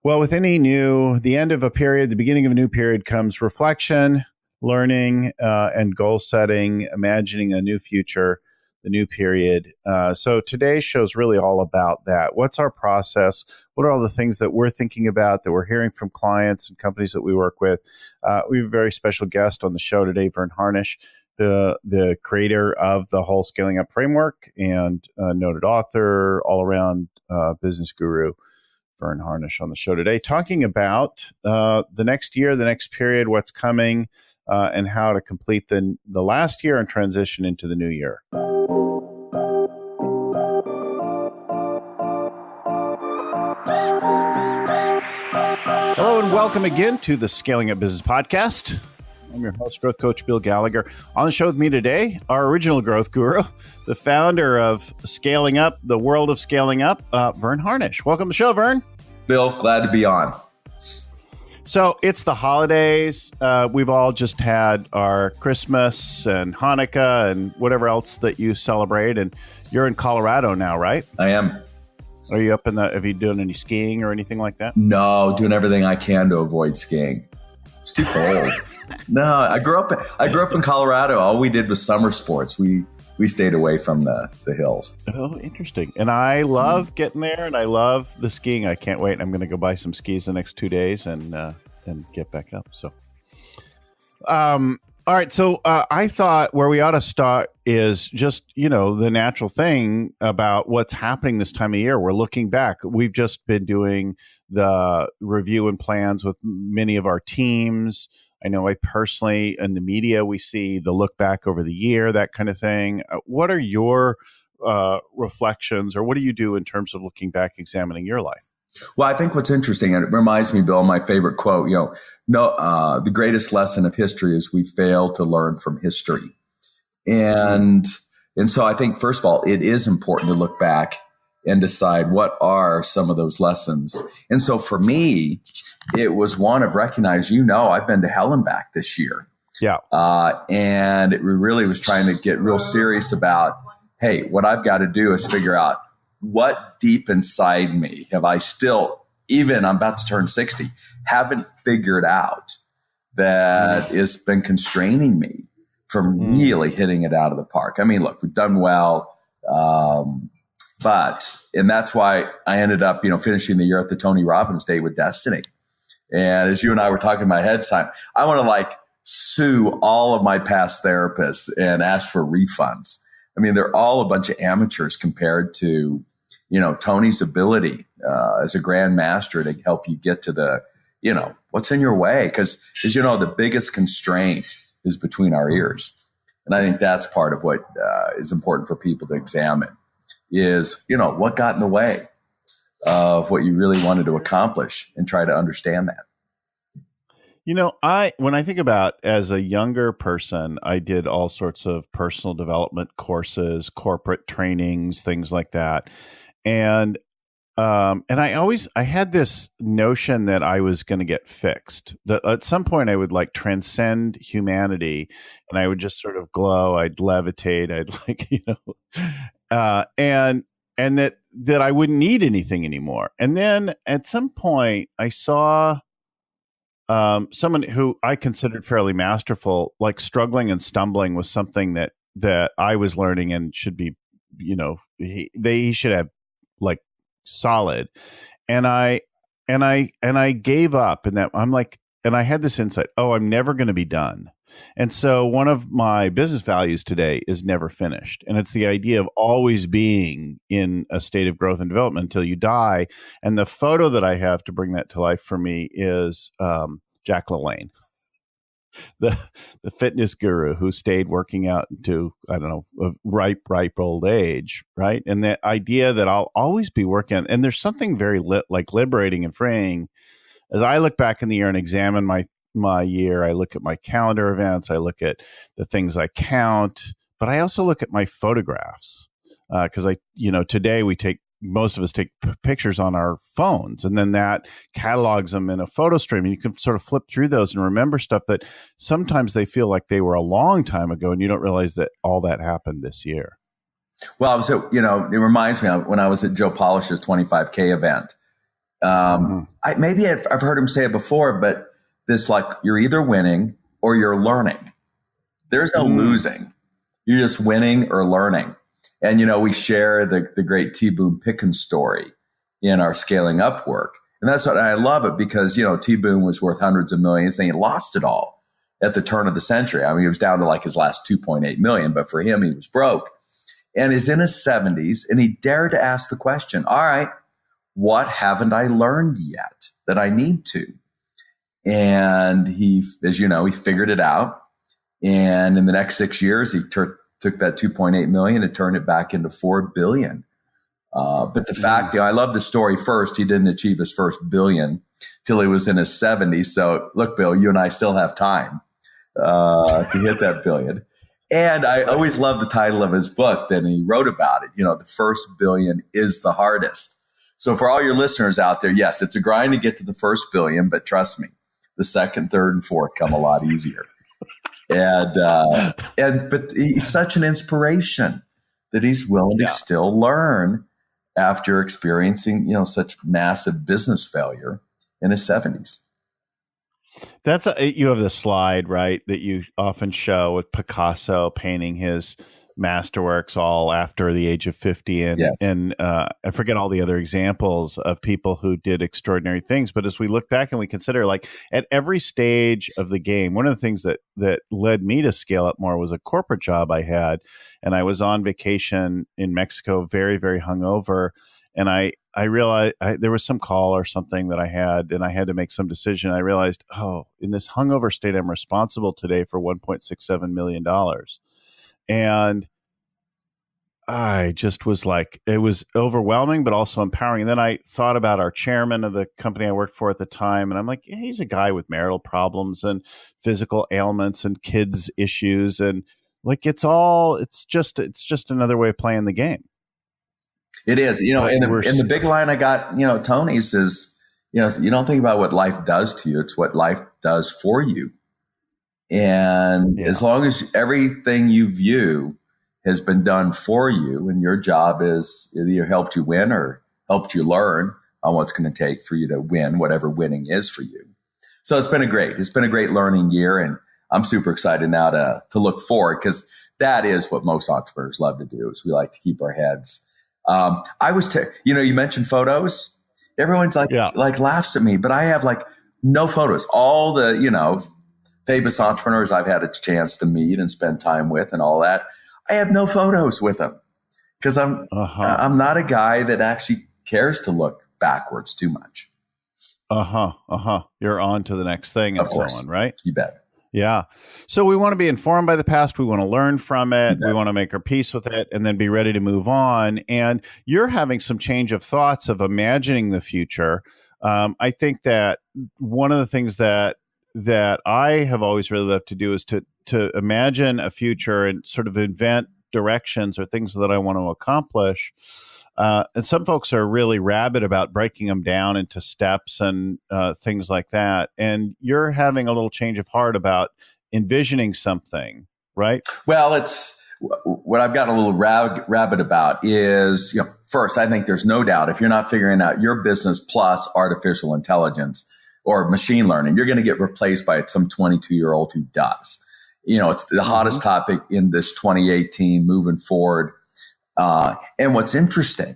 Well, with the end of a period, the beginning of a new period comes reflection, learning, and goal setting, imagining a new future, the new period. So today's show is really all about that. What's our process? What are all the things that we're thinking about, that we're hearing from clients and companies that we work with? We have a very special guest on the show today, Verne Harnish, the creator of the whole Scaling Up framework and noted author, all-around business guru. Verne Harnish on the show today, talking about the next year, the next period, what's coming, and how to complete the last year and transition into the new year. Hello and welcome again to the Scaling Up Business Podcast. I'm your host, Growth Coach Bill Gallagher. On the show with me today, our original growth guru, the founder of Scaling Up, the world of Scaling Up, Verne Harnish. Welcome to the show, Verne. Bill, glad to be on. So it's the holidays. We've all just had our Christmas and Hanukkah and whatever else that you celebrate. And you're in Colorado now, right? I am. Are you have you done any skiing or anything like that? No, doing everything I can to avoid skiing. It's too cold. No, I grew up in Colorado. All we did was summer sports. We stayed away from the hills. Oh, interesting. And I love getting there, and I love the skiing. I can't wait. I'm going to go buy some skis the next 2 days and get back up. So, all right. So I thought where we ought to start is just, the natural thing about what's happening this time of year. We're looking back. We've just been doing the review and plans with many of our teams. I know I personally, in the media, we see the look back over the year, that kind of thing. What are your reflections, or what do you do in terms of looking back, examining your life? Well, I think what's interesting, and it reminds me, Bill, my favorite quote, the greatest lesson of history is we fail to learn from history. And so I think, first of all, it is important to look back and decide what are some of those lessons. And so for me, it was one of recognizing, I've been to hell and back this year. Yeah. And it really was trying to get real serious about, hey, what I've got to do is figure out what deep inside me have I still, even I'm about to turn 60, haven't figured out that has been constraining me from really hitting it out of the park. I mean, look, we've done well. And that's why I ended up, finishing the year at the Tony Robbins Day with Destiny. And as you and I were talking about ahead of time, I want to sue all of my past therapists and ask for refunds. I mean, they're all a bunch of amateurs compared to, Tony's ability as a grandmaster to help you get to the, what's in your way. Because as you know, the biggest constraint is between our ears. And I think that's part of what is important for people to examine is, what got in the way of what you really wanted to accomplish and try to understand that. When I think about as a younger person, I did all sorts of personal development courses, corporate trainings, things like that. And I had this notion that I was going to get fixed, that at some point I would transcend humanity and I would just sort of glow. I'd levitate. And that I wouldn't need anything anymore. And then at some point I saw someone who I considered fairly masterful, struggling and stumbling with something that I was learning and should be, he should have solid. And I gave up, and that and I had this insight, I'm never going to be done. And so one of my business values today is never finished. And it's the idea of always being in a state of growth and development until you die. And the photo that I have to bring that to life for me is Jack LaLanne, the fitness guru who stayed working out into, I don't know, a ripe old age, right? And the idea that I'll always be working. And there's something very liberating and freeing. As I look back in the year and examine my year, I look at my calendar events, I look at the things I count, but I also look at my photographs because today most of us take pictures on our phones, and then that catalogs them in a photo stream, and you can sort of flip through those and remember stuff that sometimes they feel like they were a long time ago, and you don't realize that all that happened this year. Well, it reminds me of when I was at Joe Polish's 25K event. Maybe I've heard him say it before, but this, like, you're either winning or you're learning. There's no losing. You're just winning or learning. And, we share the great T. Boone Pickens story in our Scaling Up work. And that's what I love it, because, T. Boone was worth hundreds of millions and he lost it all at the turn of the century. I mean, he was down to like his last 2.8 million, but for him, he was broke and is in his 70s. And he dared to ask the question, all right, what haven't I learned yet that I need to? And he, as you know, he figured it out. And in the next 6 years, he took that 2.8 million and turned it back into 4 billion. But the fact, I love the story. First, he didn't achieve his first billion till he was in his 70s. So look, Bill, you and I still have time to hit that billion. And I always love the title of his book that he wrote about it. The first billion is the hardest. So for all your listeners out there, yes, it's a grind to get to the first billion, but trust me, the second, third, and fourth come a lot easier. But he's such an inspiration that he's willing to still learn after experiencing, such massive business failure in his 70s. You have the slide, right, that you often show with Picasso painting his masterworks all after the age of 50. And I forget all the other examples of people who did extraordinary things. But as we look back and we consider, like, at every stage of the game, one of the things that led me to scale up more was a corporate job I had. And I was on vacation in Mexico, very, very hungover. And I realized there was some call or something that I had, and I had to make some decision. I realized, in this hungover state, I'm responsible today for $1.67 million. And I just was like, it was overwhelming, but also empowering. And then I thought about our chairman of the company I worked for at the time. And I'm like, he's a guy with marital problems and physical ailments and kids issues. And like, it's just another way of playing the game. It is, in the big line I got, Tony's is, you don't think about what life does to you. It's what life does for you. And as long as everything you view has been done for you, and your job is either helped you win or helped you learn on what's going to take for you to win, whatever winning is for you. So it's been a great learning year. And I'm super excited now to look forward, because that is what most entrepreneurs love to do, is we like to keep our heads. You mentioned photos. Everyone's like laughs at me, but I have like no photos. All the, famous entrepreneurs I've had a chance to meet and spend time with and all that, I have no photos with them, because I'm not a guy that actually cares to look backwards too much. You're on to the next thing and so on, right? You bet. Yeah. So we want to be informed by the past. We want to learn from it. We want to make our peace with it and then be ready to move on. And you're having some change of thoughts of imagining the future. I think that one of the things that I have always really loved to do is to imagine a future and sort of invent directions or things that I want to accomplish. And some folks are really rabid about breaking them down into steps and things like that. And you're having a little change of heart about envisioning something, right? Well, it's what I've gotten a little rabid about is, first, I think there's no doubt if you're not figuring out your business plus artificial intelligence or machine learning, you're going to get replaced by some 22-year-old who does. It's the hottest topic in this 2018 moving forward. And what's interesting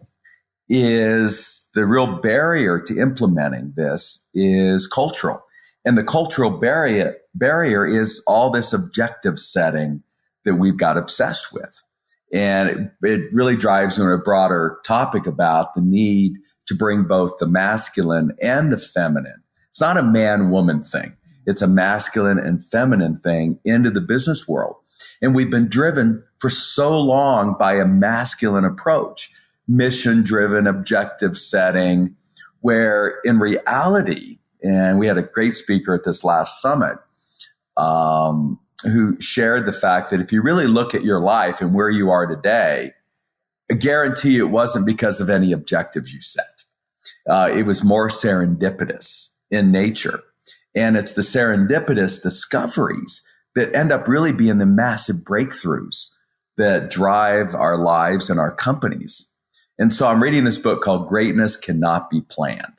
is the real barrier to implementing this is cultural. And the cultural barrier is all this objective setting that we've got obsessed with. And it really drives into a broader topic about the need to bring both the masculine and the feminine. It's not a man-woman thing. It's a masculine and feminine thing into the business world. And we've been driven for so long by a masculine approach, mission-driven, objective setting, where in reality, and we had a great speaker at this last summit who shared the fact that if you really look at your life and where you are today, I guarantee you it wasn't because of any objectives you set. It was more serendipitous in nature. And it's the serendipitous discoveries that end up really being the massive breakthroughs that drive our lives and our companies. And so I'm reading this book called Greatness Cannot Be Planned.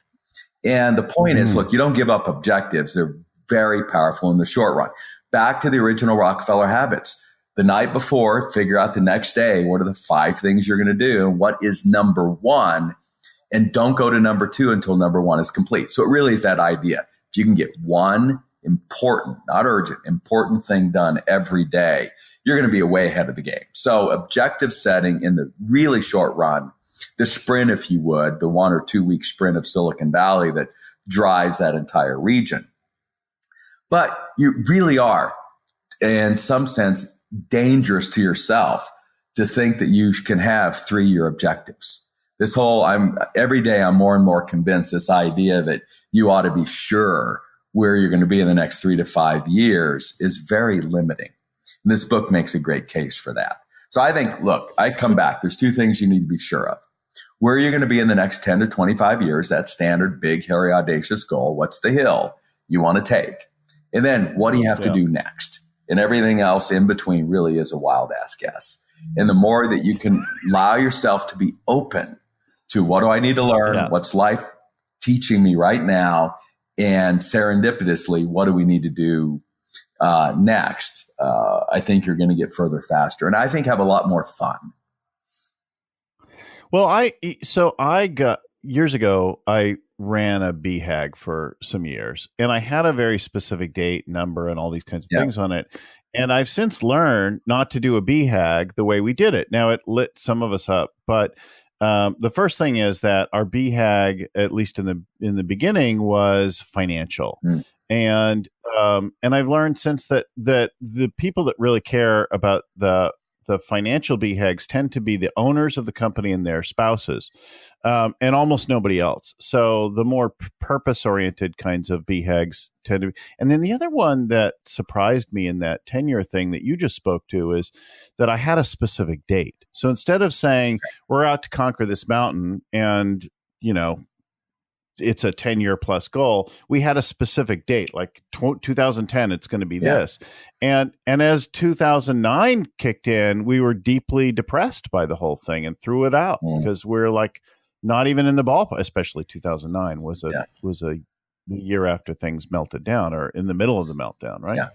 And the point is, look, you don't give up objectives. They're very powerful in the short run. Back to the original Rockefeller habits. The night before, figure out the next day, what are the 5 things you're going to do? And what is number 1? And don't go to number 2 until number 1 is complete. So it really is that idea. If you can get one important, not urgent, important thing done every day, you're going to be way ahead of the game. So objective setting in the really short run, the sprint, if you would, the 1 or 2 week sprint of Silicon Valley that drives that entire region. But you really are, in some sense, dangerous to yourself to think that you can have 3-year objectives. This whole, every day I'm more and more convinced this idea that you ought to be sure where you're going to be in the next 3 to 5 years is very limiting. And this book makes a great case for that. So I think, look, I come back. There's 2 things you need to be sure of. Where you're going to be in the next 10 to 25 years, that standard, big, hairy, audacious goal. What's the hill you want to take? And then what do you have to do next? And everything else in between really is a wild ass guess. And the more that you can allow yourself to be open to what do I need to learn? What's life teaching me right now? And serendipitously, what do we need to do next? I think you're going to get further faster. And I think have a lot more fun. Well, I got years ago, I ran a BHAG for some years, and I had a very specific date, number, and all these kinds of things on it. And I've since learned not to do a BHAG the way we did it. Now, it lit some of us up, but the first thing is that our BHAG, at least in the beginning, was financial, and I've learned since that the people that really care about the financial BHAGs tend to be the owners of the company and their spouses, and almost nobody else. So the more purpose-oriented kinds of BHAGs tend to be. And then the other one that surprised me in that 10-year thing that you just spoke to is that I had a specific date. So instead of saying, we're out to conquer this mountain and, it's a 10-year plus goal, we had a specific date, like 2010, it's going to be this. And as 2009 kicked in, we were deeply depressed by the whole thing and threw it out because we're like not even in the ballpark, especially 2009 was a year after things melted down or in the middle of the meltdown, right?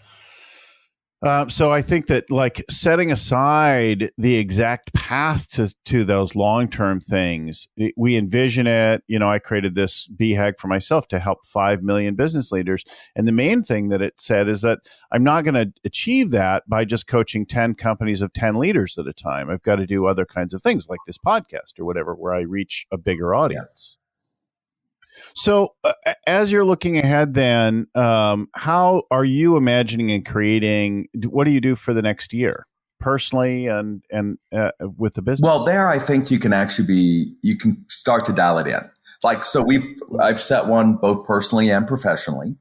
So I think that like setting aside the exact path to those long-term things, we envision it. I created this BHAG for myself to help 5 million business leaders. And the main thing that it said is that I'm not going to achieve that by just coaching 10 companies of 10 leaders at a time. I've got to do other kinds of things like this podcast or whatever, where I reach a bigger audience. So as you're looking ahead then, how are you imagining and creating, what do you do for the next year personally and with the business? Well, there I think you can you can start to dial it in. Like, so I've set one both personally and professionally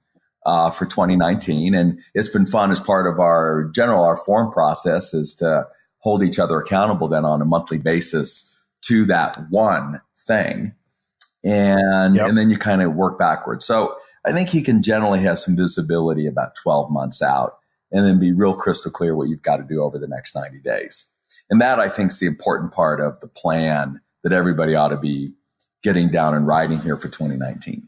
for 2019. And it's been fun as part of our form process is to hold each other accountable then on a monthly basis to that one thing. And then you kind of work backwards. So I think you can generally have some visibility about 12 months out and then be real crystal clear what you've got to do over the next 90 days. And that I think is the important part of the plan that everybody ought to be getting down and writing here for 2019.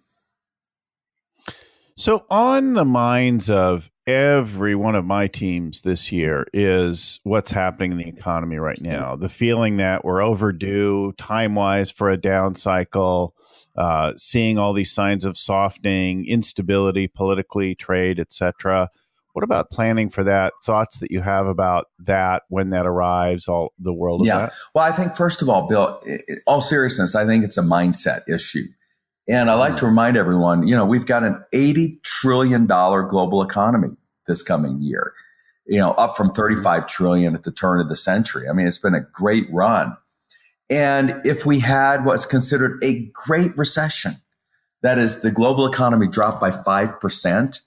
So on the minds of every one of my teams this year is what's happening in the economy right now. The feeling that we're overdue time-wise for a down cycle, seeing all these signs of softening, instability politically, trade, et cetera. What about planning for that? Thoughts that you have about that when that arrives, all the world of that? Well, I think first of all, Bill, in all seriousness, I think it's a mindset issue. And I like to remind everyone, we've got an $80 trillion global economy this coming year, up from $35 trillion at the turn of the century. I mean, it's been a great run. And if we had what's considered a great recession, that is the global economy dropped by 5%,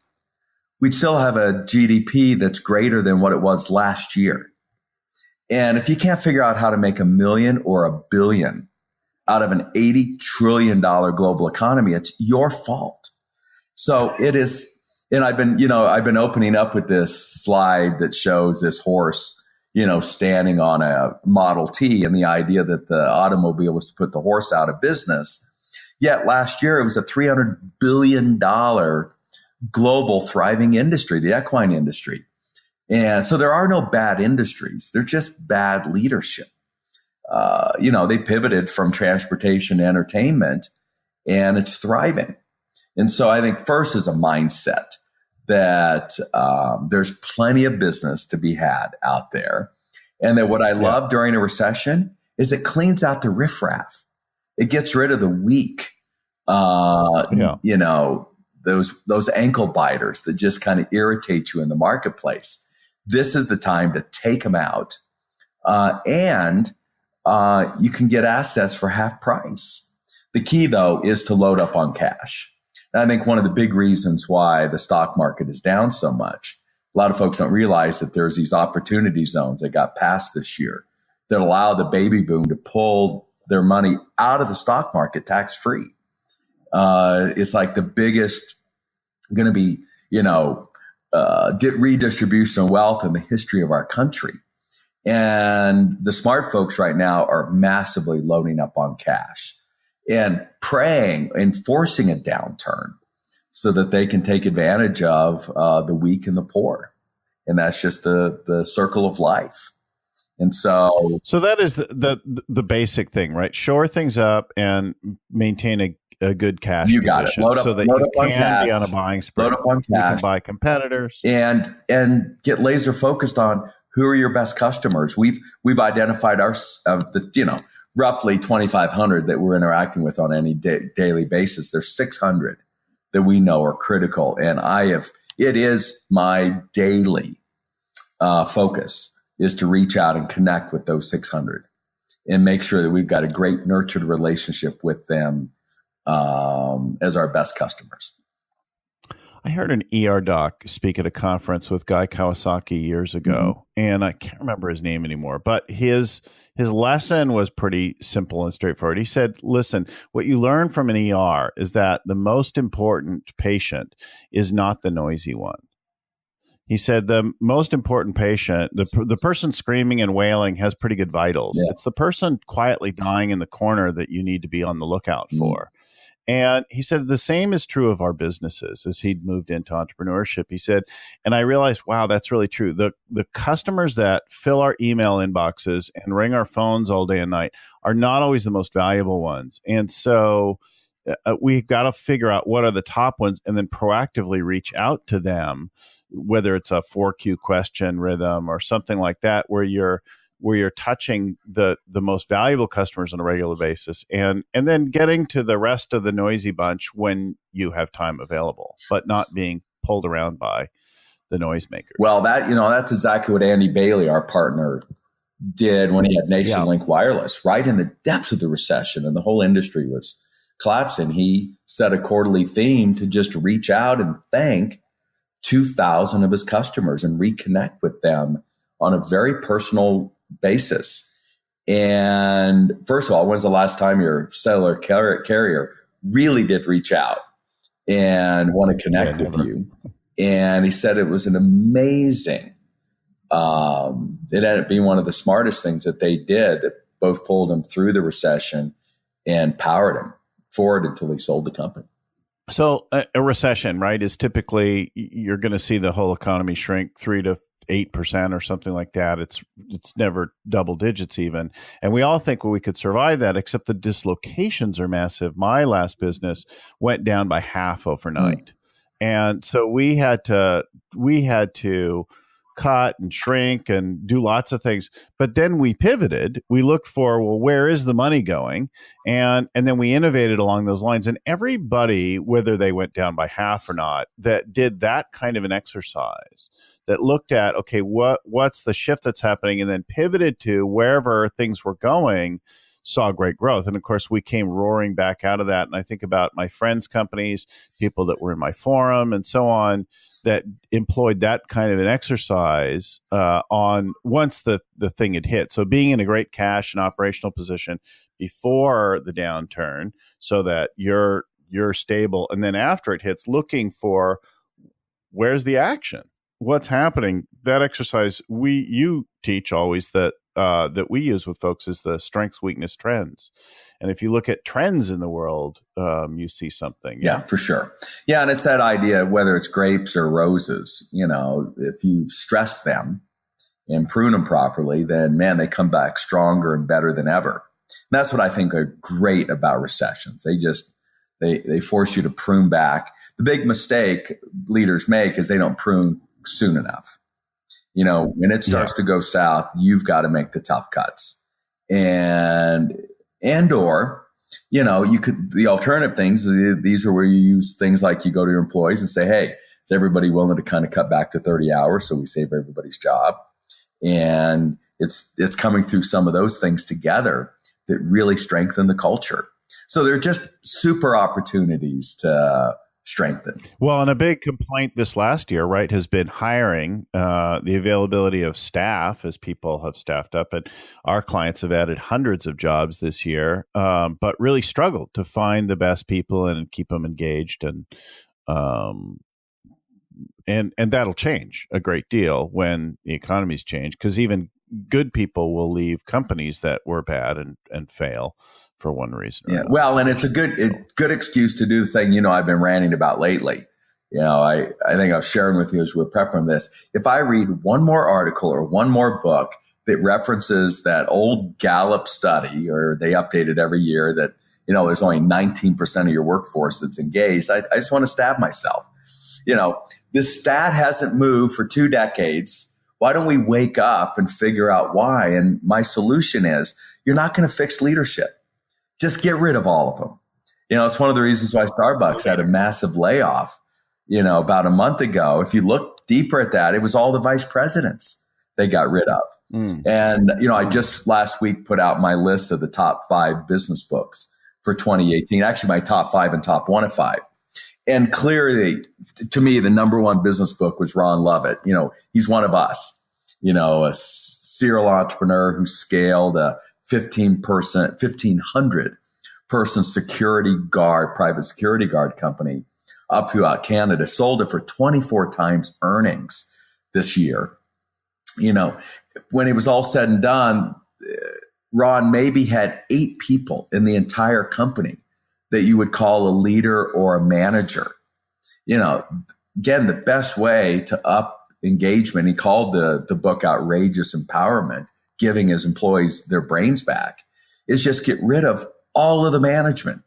we'd still have a GDP that's greater than what it was last year. And if you can't figure out how to make $1 million or $1 billion out of an $80 trillion global economy, it's your fault. So it is, and I've been opening up with this slide that shows this horse, standing on a Model T, and the idea that the automobile was to put the horse out of business Yet last year, it was a $300 billion global thriving industry, the equine industry. And so there are no bad industries. They're just bad leadership. They pivoted from transportation to entertainment, and it's thriving. And so I think first is a mindset that there's plenty of business to be had out there. And that what I love during a recession is it cleans out the riffraff. It gets rid of the weak, those ankle biters that just kind of irritate you in the marketplace. This is the time to take them out. And you can get assets for half price. The key, though, is to load up on cash. And I think one of the big reasons why the stock market is down so much, a lot of folks don't realize that there's these opportunity zones that got passed this year that allow the baby boom to pull their money out of the stock market tax-free. It's like the biggest going to be, redistribution of wealth in the history of our country. And the smart folks right now are massively loading up on cash and praying and forcing a downturn so that they can take advantage of the weak and the poor. And that's just the circle of life. And so that is the basic thing, right? Shore things up and maintain a good cash position so that you can be on a buying spree. Load up on cash. You can buy competitors and get laser focused on who are your best customers. We've identified roughly 2,500 that we're interacting with on any daily basis. There's 600 that we know are critical, and it is my daily focus is to reach out and connect with those 600 and make sure that we've got a great nurtured relationship with them as our best customers. I heard an ER doc speak at a conference with Guy Kawasaki years ago, and I can't remember his name anymore, but his lesson was pretty simple and straightforward. He said, listen, what you learn from an ER is that the most important patient is not the noisy one. He said the most important patient, the person screaming and wailing has pretty good vitals. Yeah. It's the person quietly dying in the corner that you need to be on the lookout for. And he said the same is true of our businesses as he'd moved into entrepreneurship. He said, and I realized, wow, that's really true. The customers that fill our email inboxes and ring our phones all day and night are not always the most valuable ones. And so we've got to figure out what are the top ones and then proactively reach out to them, whether it's a 4Q question rhythm or something like that, where you're touching the most valuable customers on a regular basis and then getting to the rest of the noisy bunch when you have time available, but not being pulled around by the noisemakers. Well, that's exactly what Andy Bailey, our partner, did when he had NationLink Wireless, right in the depths of the recession and the whole industry was collapsing. He set a quarterly theme to just reach out and thank 2,000 of his customers and reconnect with them on a very personal basis. And first of all, when's the last time your cellular carrier really did reach out and want to connect with you? And he said it was an amazing, it ended up being one of the smartest things that they did that both pulled him through the recession and powered him forward until he sold the company. So a recession, right, is typically you're going to see the whole economy shrink 3 to 8% or something like that. It's never double digits even. And we all think we could survive that, except the dislocations are massive. My last business went down by half overnight. And so we had to cut and shrink and do lots of things. But then we pivoted. We looked for, well, where is the money going? And then we innovated along those lines. And everybody, whether they went down by half or not, that did that kind of an exercise, that looked at, okay, what's the shift that's happening, and then pivoted to wherever things were going, saw great growth. And of course, we came roaring back out of that. And I think about my friends' companies, people that were in my forum and so on, that employed that kind of an exercise on once the thing had hit. So being in a great cash and operational position before the downturn so that you're stable. And then after it hits, looking for where's the action? What's happening? That exercise, you teach always that that we use with folks is the strengths, weakness, trends. And if you look at trends in the world, you see something. Yeah, for sure. Yeah, and it's that idea, whether it's grapes or roses, if you stress them and prune them properly, then man, they come back stronger and better than ever. And that's what I think are great about recessions. They force you to prune back. The big mistake leaders make is they don't prune soon enough. When it starts to go south, you've got to make the tough cuts. The alternative things, these are where you use things like you go to your employees and say, hey, is everybody willing to kind of cut back to 30 hours so we save everybody's job? And it's coming through some of those things together that really strengthen the culture. So they're just super opportunities to strengthen. Well, and a big complaint this last year, right, has been hiring, the availability of staff as people have staffed up. And our clients have added hundreds of jobs this year, but really struggled to find the best people and keep them engaged. And that'll change a great deal when the economies change, because even good people will leave companies that were bad and fail for one reason. Yeah. Well, and it's a good excuse to do the thing, I've been ranting about lately. I think I was sharing with you as we were prepping this. If I read one more article or one more book that references that old Gallup study, or they update it every year, that, there's only 19% of your workforce that's engaged, I just want to stab myself. This stat hasn't moved for 2 decades. Why don't we wake up and figure out why? And my solution is, you're not going to fix leadership. Just get rid of all of them. It's one of the reasons why Starbucks had a massive layoff, about a month ago. If you look deeper at that, it was all the vice presidents they got rid of. And, I just last week put out my list of the top 5 business books for 2018, actually my top 5 and top 1 of 5. And clearly, to me, the number one business book was Ron Lovett. He's one of us, a serial entrepreneur who scaled a 1,500 person private security guard company up throughout Canada, sold it for 24 times earnings this year. When it was all said and done, Ron maybe had 8 people in the entire company that you would call a leader or a manager. Again, the best way to up engagement, he called the book Outrageous Empowerment, giving his employees their brains back, is just get rid of all of the management.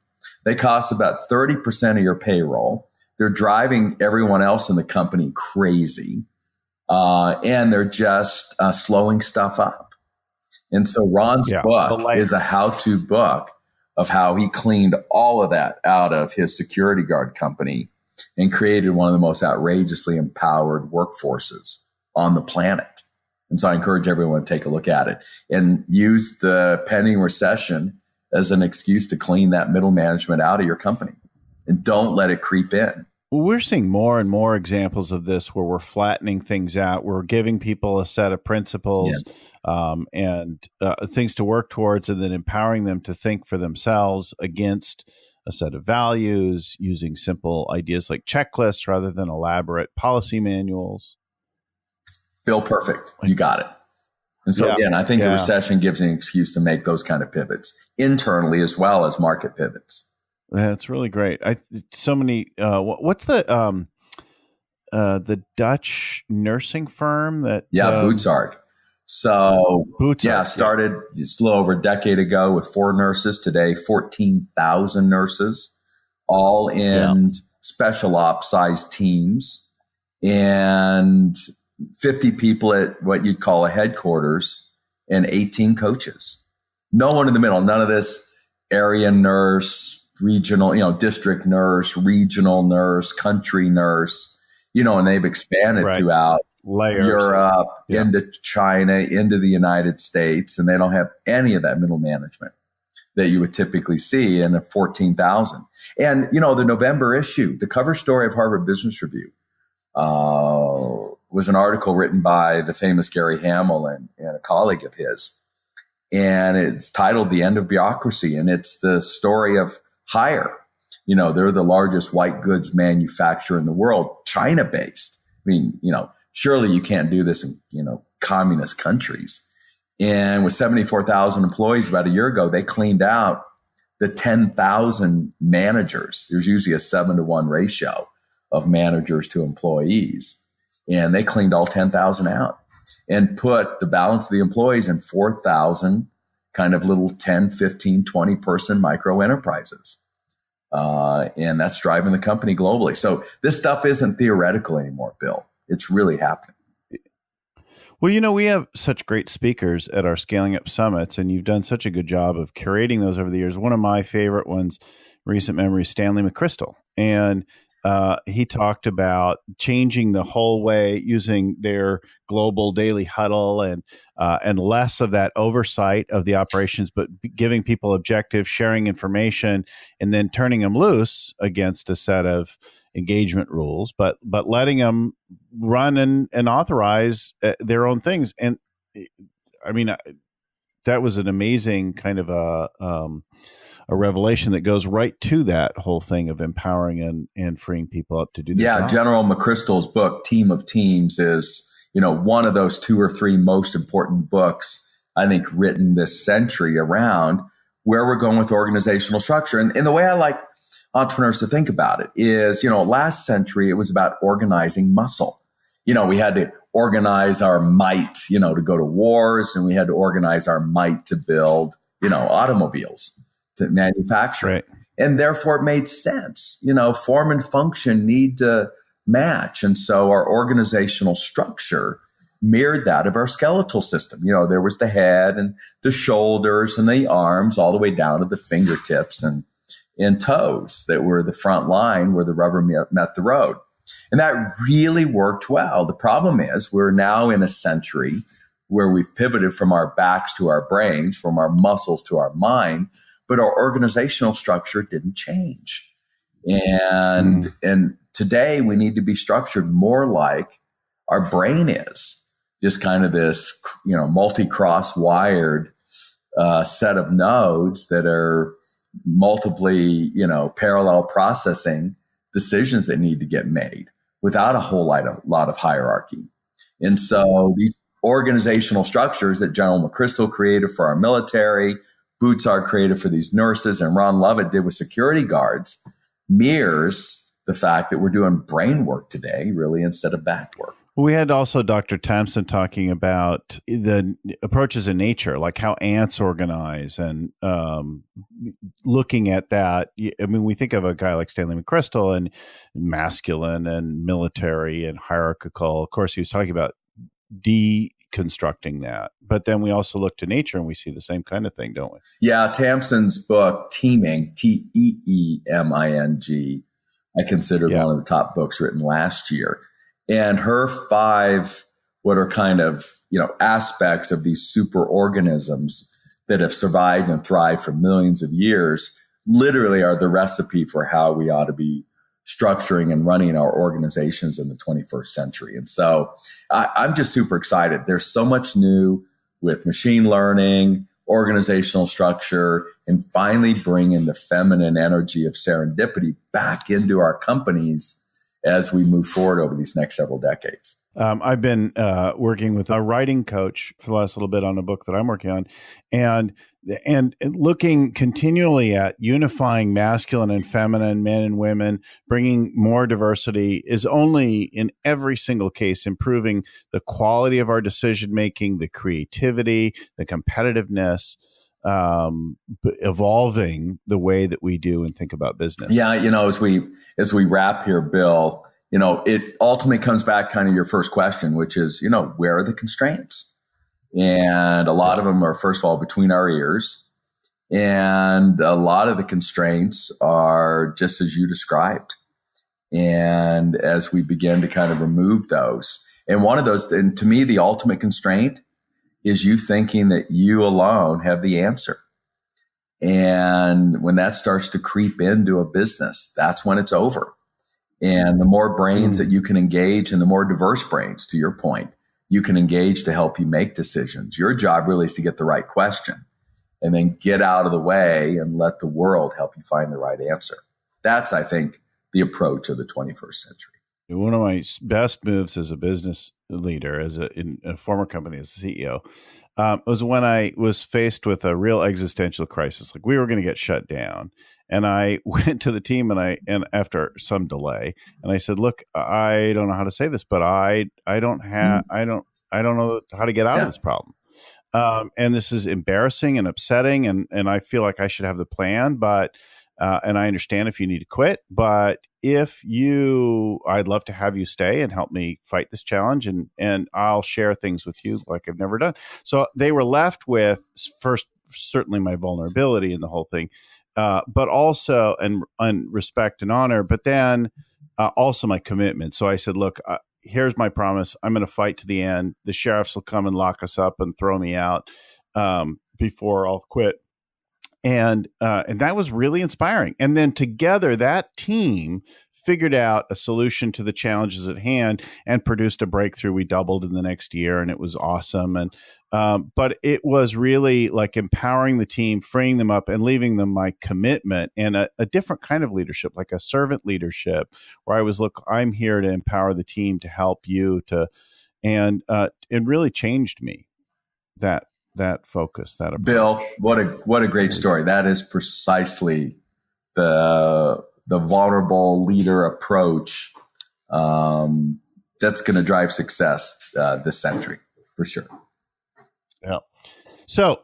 They cost about 30% of your payroll. They're driving everyone else in the company crazy. And they're just slowing stuff up. And so Ron's book is a how-to book of how he cleaned all of that out of his security guard company and created one of the most outrageously empowered workforces on the planet. And so I encourage everyone to take a look at it and use the pending recession as an excuse to clean that middle management out of your company, and don't let it creep in. Well, we're seeing more and more examples of this where we're flattening things out. We're giving people a set of principles and things to work towards, and then empowering them to think for themselves against a set of values, using simple ideas like checklists rather than elaborate policy manuals. Bill, perfect. You got it. And so again, I think a recession gives an excuse to make those kind of pivots internally as well as market pivots. That's really great. So many. What's the Dutch nursing firm that? Bootsarg. So started just a little over a decade ago with 4 nurses. Today, 14,000 nurses, all in special ops size teams, and 50 people at what you'd call a headquarters, and 18 coaches. No one in the middle. None of this area nurse, regional, district nurse, regional nurse, country nurse, and they've expanded throughout layers, Europe, into China, into the United States, and they don't have any of that middle management that you would typically see in a 14,000. And, the November issue, the cover story of Harvard Business Review, was an article written by the famous Gary Hamel and a colleague of his. And it's titled The End of Bureaucracy. And it's the story of Hire. They're the largest white goods manufacturer in the world, China-based. I mean, surely you can't do this in, communist countries. And with 74,000 employees about a year ago, they cleaned out the 10,000 managers. There's usually a 7-to-1 ratio of managers to employees. And they cleaned all 10,000 out and put the balance of the employees in 4,000 kind of little 10, 15, 20 person micro enterprises. And that's driving the company globally. So this stuff isn't theoretical anymore, Bill. It's really happening. Well, we have such great speakers at our Scaling Up Summits, and you've done such a good job of curating those over the years. One of my favorite ones, recent memory, Stanley McChrystal. And he talked about changing the whole way, using their global daily huddle and less of that oversight of the operations, but giving people objectives, sharing information, and then turning them loose against a set of engagement rules, but letting them run and authorize their own things. And I mean, that was an amazing kind of a revelation that goes right to that whole thing of empowering and freeing people up to do their job. General McChrystal's book, Team of Teams, is, one of those 2 or 3 most important books, I think, written this century around where we're going with organizational structure. And the way I like entrepreneurs to think about it is, last century, it was about organizing muscle. We had to organize our might, to go to wars, and we had to organize our might to build, automobiles, to manufacture. Right. And therefore it made sense. Form and function need to match. And so our organizational structure mirrored that of our skeletal system. There was the head and the shoulders and the arms all the way down to the fingertips and toes that were the front line where the rubber met the road. And that really worked well. The problem is we're now in a century where we've pivoted from our backs to our brains, from our muscles to our mind, but our organizational structure didn't change. And today we need to be structured more like our brain is, just kind of this, multi-cross wired set of nodes that are multiply, parallel processing decisions that need to get made without a whole lot of hierarchy. And so these organizational structures that General McChrystal created for our military, Boutsard created for these nurses, and Ron Lovett did with security guards, mirrors the fact that we're doing brain work today, really, instead of back work. We had also Dr. Thompson talking about the approaches in nature, like how ants organize, and looking at that. I mean, we think of a guy like Stanley McChrystal and masculine and military and hierarchical. Of course, he was talking about deconstructing that. But then we also look to nature and we see the same kind of thing, don't we? Yeah. Thompson's book, Teeming, Teeming, I considered one of the top books written last year. And her 5, what are kind of, aspects of these super organisms that have survived and thrived for millions of years, literally are the recipe for how we ought to be structuring and running our organizations in the 21st century. And so I'm just super excited. There's so much new with machine learning, organizational structure, and finally bringing the feminine energy of serendipity back into our companies as we move forward over these next several decades. I've been working with a writing coach for the last little bit on a book that I'm working on, and looking continually at unifying masculine and feminine, men and women, bringing more diversity is only in every single case improving the quality of our decision making, the creativity, the competitiveness, evolving the way that we do and think about business. Yeah, as we wrap here, Bill, it ultimately comes back kind of your first question, which is, where are the constraints? And a lot of them are, first of all, between our ears. And a lot of the constraints are just as you described. And as we begin to kind of remove those, and one of those, and to me, the ultimate constraint is you thinking that you alone have the answer. And when that starts to creep into a business, that's when it's over. And the more brains that you can engage, and the more diverse brains, to your point, you can engage to help you make decisions. Your job really is to get the right question and then get out of the way and let the world help you find the right answer. That's, I think, the approach of the 21st century. One of my best moves as a business leader, in a former company as a CEO, was when I was faced with a real existential crisis. Like we were going to get shut down, and I went to the team and after some delay, and I said, "Look, I don't know how to say this, but I don't know how to get out of Yeah. this problem." And this is embarrassing and upsetting, and I feel like I should have the plan, but and I understand if you need to quit, but I'd love to have you stay and help me fight this challenge, and I'll share things with you like I've never done. So they were left with first, certainly my vulnerability in the whole thing, but also and respect and honor, but then also my commitment. So I said, look. Here's my promise. I'm going to fight to the end. The sheriffs will come and lock us up and throw me out before I'll quit. And that was really inspiring. And then together, that team figured out a solution to the challenges at hand and produced a breakthrough. We doubled in the next year, and it was awesome. And but it was really like empowering the team, freeing them up, and leaving them my commitment and a different kind of leadership, like a servant leadership, where I was, look, I'm here to empower the team to help you and it really changed me. That focus, that approach. Bill, what a great story. That is precisely the vulnerable leader approach that's going to drive success this century for sure. Yeah. So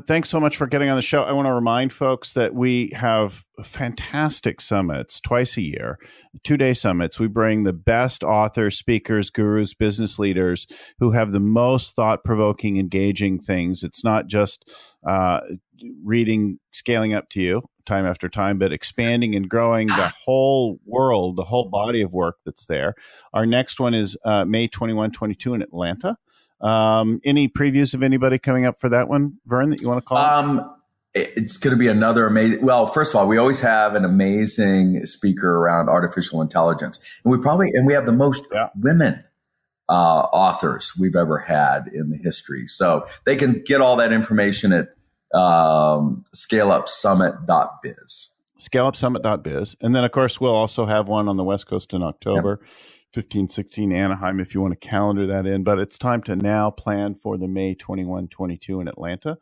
thanks so much for getting on the show. I want to remind folks that we have fantastic summits twice a year, 2-day summits. We bring the best authors, speakers, gurus, business leaders who have the most thought-provoking, engaging things. It's not just reading, scaling up to you time after time, but expanding and growing the whole world, the whole body of work that's there. Our next one is May 21, 22 in Atlanta. Any previews of anybody coming up for that one, Verne, that you want to call? It's going to be another amazing. Well, first of all, we always have an amazing speaker around artificial intelligence, and we have the most women authors we've ever had in the history. So they can get all that information at scaleupsummit.biz. Scaleupsummit.biz. And then, of course, we'll also have one on the West Coast in October. Yep. 15, 16 Anaheim, if you want to calendar that in. But it's time to now plan for the May 21, 22 in Atlanta.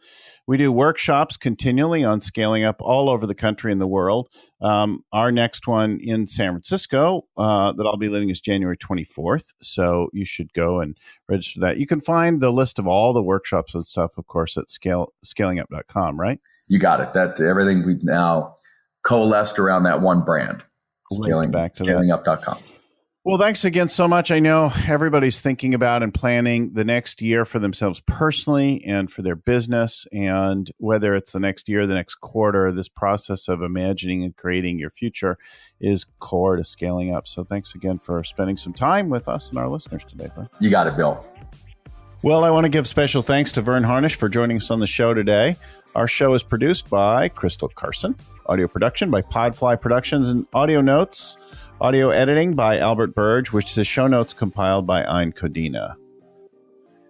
We do workshops continually on scaling up all over the country and the world. Our next one in San Francisco that I'll be leading is January 24th. So you should go and register that. You can find the list of all the workshops and stuff, of course, at scalingup.com, right? You got it. That's everything we've now coalesced around that one brand, scalingup.com. Well, thanks again so much. I know everybody's thinking about and planning the next year for themselves personally and for their business. And whether it's the next year, the next quarter, this process of imagining and creating your future is core to scaling up. So thanks again for spending some time with us and our listeners today, Verne. You got it, Bill. Well, I want to give special thanks to Verne Harnish for joining us on the show today. Our show is produced by Crystal Carson, audio production by Podfly Productions, and audio editing by Albert Burge, which is show notes compiled by Ein Codina,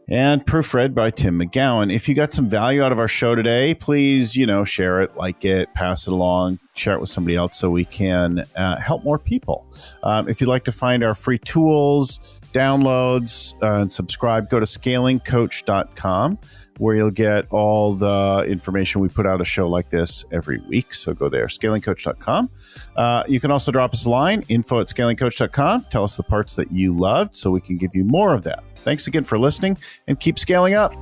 and proofread by Tim McGowan. If you got some value out of our show today, please, share it, like it, pass it along, share it with somebody else so we can help more people. If you'd like to find our free tools, downloads, and subscribe, go to scalingcoach.com, where you'll get all the information. We put out a show like this every week, so go there, scalingcoach.com. You can also drop us a line, info@scalingcoach.com. Tell us the parts that you loved so we can give you more of that. Thanks again for listening, and keep scaling up.